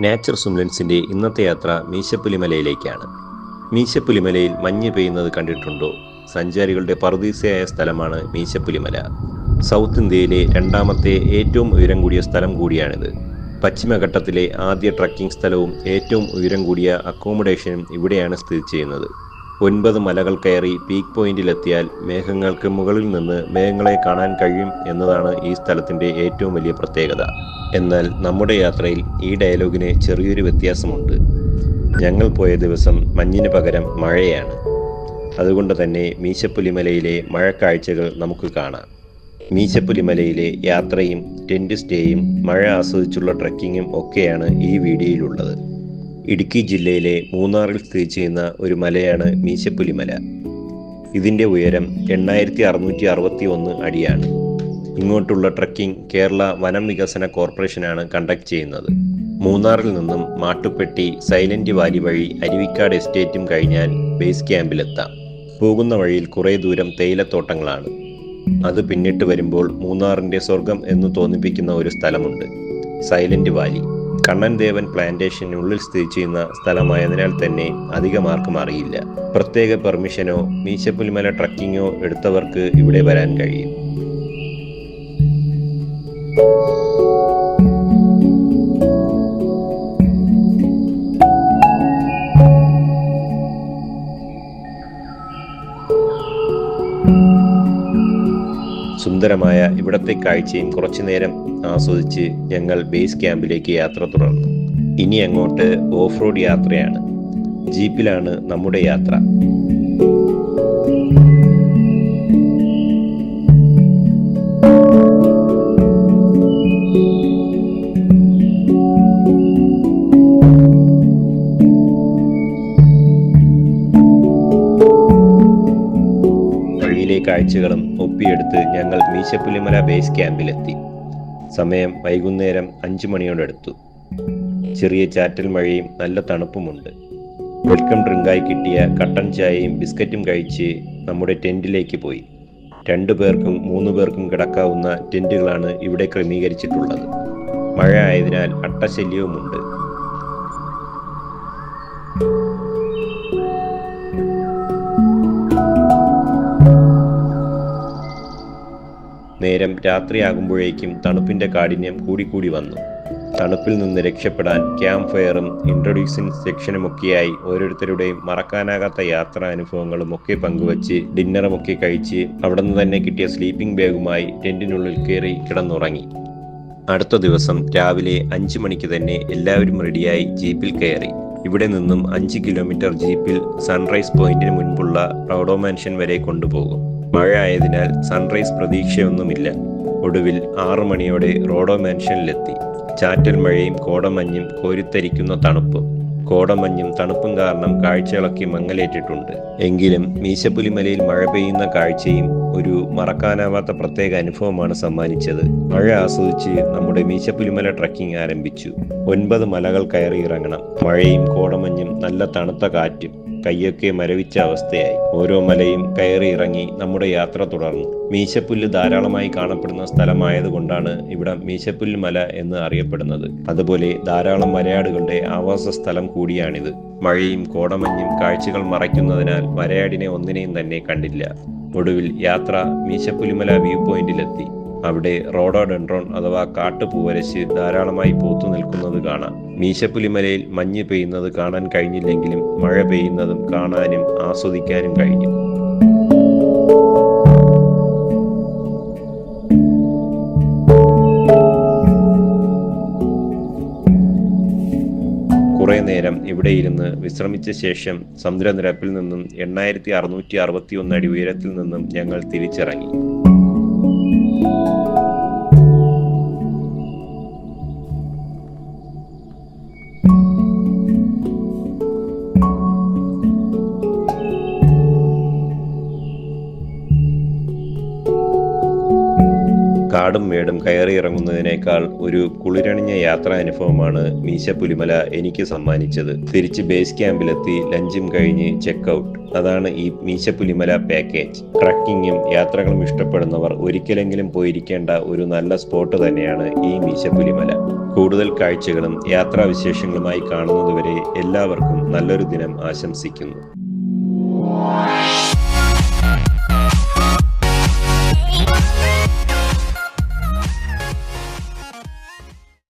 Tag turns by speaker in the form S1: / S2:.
S1: Nature സുംലൻസിൻ്റെ ഇന്നത്തെ യാത്ര മീശപ്പുലിമലയിലേക്കാണ്. മീശപ്പുലിമലയിൽ മഞ്ഞ് പെയ്യുന്നത് കണ്ടിട്ടുണ്ടോ? സഞ്ചാരികളുടെ പറുദീസയായ സ്ഥലമാണ് മീശപ്പുലിമല. സൗത്ത് ഇന്ത്യയിലെ രണ്ടാമത്തെ ഏറ്റവും ഉയരം കൂടിയ സ്ഥലം കൂടിയാണിത്. പശ്ചിമഘട്ടത്തിലെ ആദ്യ ട്രക്കിംഗ് സ്ഥലവും ഏറ്റവും ഉയരം കൂടിയ അക്കോമഡേഷനും ഇവിടെയാണ് സ്ഥിതി ചെയ്യുന്നത്. 9 മലകൾ കയറി പീക്ക് പോയിന്റിലെത്തിയാൽ മേഘങ്ങൾക്ക് മുകളിൽ നിന്ന് മേഘങ്ങളെ കാണാൻ കഴിയും എന്നതാണ് ഈ സ്ഥലത്തിൻ്റെ ഏറ്റവും വലിയ പ്രത്യേകത. എന്നാൽ നമ്മുടെ യാത്രയിൽ ഈ ഡയലോഗിന് ചെറിയൊരു വ്യത്യാസമുണ്ട്. ഞങ്ങൾ പോയ ദിവസം മഞ്ഞിന് പകരം മഴയാണ്. അതുകൊണ്ട് തന്നെ മീശപ്പുലിമലയിലെ മഴക്കാഴ്ചകൾ നമുക്ക് കാണാം. മീശപ്പുലിമലയിലെ യാത്രയും ടെൻറ്റ് സ്റ്റേയും മഴ ആസ്വദിച്ചുള്ള ട്രക്കിങ്ങും ഒക്കെയാണ് ഈ വീഡിയോയിലുള്ളത്. ഇടുക്കി ജില്ലയിലെ മൂന്നാറിൽ സ്ഥിതി ചെയ്യുന്ന ഒരു മലയാണ് മീശപ്പുലിമല. ഇതിൻ്റെ ഉയരം 8661 അടിയാണ്. ഇങ്ങോട്ടുള്ള ട്രക്കിംഗ് കേരള വനം വികസന കോർപ്പറേഷനാണ് കണ്ടക്ട് ചെയ്യുന്നത്. മൂന്നാറിൽ നിന്നും മാട്ടുപ്പെട്ടി, സൈലന്റ് വാലി വഴി അരുവിക്കാട് എസ്റ്റേറ്റും കഴിഞ്ഞാൽ ബേസ് ക്യാമ്പിലെത്താം. പോകുന്ന വഴിയിൽ കുറേ ദൂരം തേയിലത്തോട്ടങ്ങളാണ്. അത് പിന്നിട്ട് വരുമ്പോൾ മൂന്നാറിൻ്റെ സ്വർഗം എന്ന് തോന്നിപ്പിക്കുന്ന ഒരു സ്ഥലമുണ്ട്, സൈലന്റ് വാലി. കണ്ണൻ ദേവൻ പ്ലാന്റേഷനുള്ളിൽ സ്ഥിതി ചെയ്യുന്ന സ്ഥലമായതിനാൽ തന്നെ അധികം ആർക്കും അറിയില്ല. പ്രത്യേക പെർമിഷനോ മീശപ്പുലിമല ട്രക്കിങ്ങോ എടുത്തവർക്ക് ഇവിടെ വരാൻ കഴിയും. സുന്ദരമായ ഇവിടത്തെ കാഴ്ചയും കുറച്ചുനേരം ആസ്വദിച്ച് ഞങ്ങൾ ബേസ് ക്യാമ്പിലേക്ക് യാത്ര തുടർന്നു. ഇനി അങ്ങോട്ട് ഓഫ് റോഡ് യാത്രയാണ്. ജീപ്പിലാണ് നമ്മുടെ യാത്ര. കാഴ്ചകളും ഒപ്പിയെടുത്ത് ഞങ്ങൾ മീശപ്പുലിമല ബേസ് ക്യാമ്പിലെത്തി. സമയം വൈകുന്നേരം 5 മണിയോടടുത്തു. ചെറിയ ചാറ്റൽ മഴയും നല്ല തണുപ്പുമുണ്ട്. വെൽക്കം ഡ്രിങ്കായി കിട്ടിയ കട്ടൻ ചായയും ബിസ്ക്കറ്റും കഴിച്ച് നമ്മുടെ ടെൻറ്റിലേക്ക് പോയി. 2 പേർക്കും 3 പേർക്കും കിടക്കാവുന്ന ടെൻറ്റുകളാണ് ഇവിടെ ക്രമീകരിച്ചിട്ടുള്ളത്. മഴ ആയതിനാൽ അട്ടശല്യവുമുണ്ട്. നേരം രാത്രിയാകുമ്പോഴേക്കും തണുപ്പിൻ്റെ കാഠിന്യം കൂടിക്കൂടി വന്നു. തണുപ്പിൽ നിന്ന് രക്ഷപ്പെടാൻ ക്യാമ്പ് ഫയറും ഇൻട്രൊഡ്യൂസിംഗ് സെക്ഷനുമൊക്കെയായി ഓരോരുത്തരുടെയും മറക്കാനാകാത്ത യാത്രാ അനുഭവങ്ങളും ഒക്കെ പങ്കുവച്ച് ഡിന്നറുമൊക്കെ കഴിച്ച് അവിടെ നിന്ന് തന്നെ കിട്ടിയ സ്ലീപ്പിംഗ് ബാഗുമായി ടെൻറ്റിനുള്ളിൽ കയറി കിടന്നുറങ്ങി. അടുത്ത ദിവസം രാവിലെ 5 മണിക്ക് തന്നെ എല്ലാവരും റെഡിയായി ജീപ്പിൽ കയറി. ഇവിടെ നിന്നും 5 കിലോമീറ്റർ ജീപ്പിൽ സൺറൈസ് പോയിന്റിന് മുൻപുള്ള റോഡോ മാൻഷൻ വരെ കൊണ്ടുപോകും. മഴ ആയതിനാൽ സൺറൈസ് പ്രതീക്ഷയൊന്നുമില്ല. ഒടുവിൽ 6 മണിയോടെ റോഡോ മാൻഷനിലെത്തി. ചാറ്റൽ മഴയും കോടമഞ്ഞും കോരിത്തരിക്കുന്ന തണുപ്പും. കോടമഞ്ഞും തണുപ്പും കാരണം കാഴ്ചകളൊക്കെ മങ്ങലേറ്റിട്ടുണ്ട്. എങ്കിലും മീശപ്പുലിമലയിൽ മഴ പെയ്യുന്ന കാഴ്ചയും ഒരു മറക്കാനാവാത്ത പ്രത്യേക അനുഭവമാണ് സമ്മാനിച്ചത്. മഴ ആസ്വദിച്ച് നമ്മുടെ മീശപ്പുലിമല ട്രക്കിംഗ് ആരംഭിച്ചു. 9 മലകൾ കയറി ഇറങ്ങണം. മഴയും കോടമഞ്ഞും നല്ല തണുത്ത കാറ്റും. കയ്യൊക്കെ മരവിച്ച അവസ്ഥയായി. ഓരോ മലയും കയറി ഇറങ്ങി നമ്മുടെ യാത്ര തുടർന്നു. മീശപ്പുല്ല് ധാരാളമായി കാണപ്പെടുന്ന സ്ഥലമായതുകൊണ്ടാണ് ഇവിടെ മീശപ്പുല്ല് മല എന്ന് അറിയപ്പെടുന്നത്. അതുപോലെ ധാരാളം വരയാടുകളുടെ ആവാസ സ്ഥലം കൂടിയാണിത്. മഴയും കോടമഞ്ഞും കാഴ്ചകൾ മറയ്ക്കുന്നതിനാൽ വരയാടിനെ ഒന്നിനെയും തന്നെ കണ്ടില്ല. ഒടുവിൽ യാത്ര മീശപ്പുലിമല വ്യൂ പോയിന്റിലെത്തി. അവിടെ റോഡോഡെൻഡ്രോൺ അഥവാ കാട്ടുപൂവരശ് ധാരാളമായി പൂത്തു നിൽക്കുന്നത് കാണാം. മീശപ്പുലിമലയിൽ മഞ്ഞ് പെയ്യുന്നത് കാണാൻ കഴിഞ്ഞില്ലെങ്കിലും മഴ പെയ്യുന്നതും കാണാനും ആസ്വദിക്കാനും കഴിഞ്ഞു. കുറേ നേരം ഇവിടെ ഇരുന്ന് വിശ്രമിച്ച ശേഷം സമുദ്രനിരപ്പിൽ നിന്നും 8661 അടി ഉയരത്തിൽ നിന്നും ഞങ്ങൾ തിരിച്ചിറങ്ങി. കാടും മേടും കയറി ഇറങ്ങുന്നതിനേക്കാൾ ഒരു കുളിരണിഞ്ഞ യാത്രാ അനുഭവമാണ് മീശപ്പുലിമല എനിക്ക് സമ്മാനിച്ചത്. തിരിച്ച് ബേസ് ക്യാമ്പിലെത്തി ലഞ്ചും കഴിഞ്ഞ് ചെക്കൗട്ട്. അതാണ് ഈ മീശപ്പുലിമല പാക്കേജ്. ട്രക്കിങ്ങും യാത്രകളും ഇഷ്ടപ്പെടുന്നവർ ഒരിക്കലെങ്കിലും പോയിരിക്കേണ്ട ഒരു നല്ല സ്പോട്ട് തന്നെയാണ് ഈ മീശപ്പുലിമല. കൂടുതൽ കാഴ്ചകളും യാത്രാവിശേഷങ്ങളുമായി കാണുന്നതുവരെ എല്ലാവർക്കും നല്ലൊരു ദിനം ആശംസിക്കുന്നു.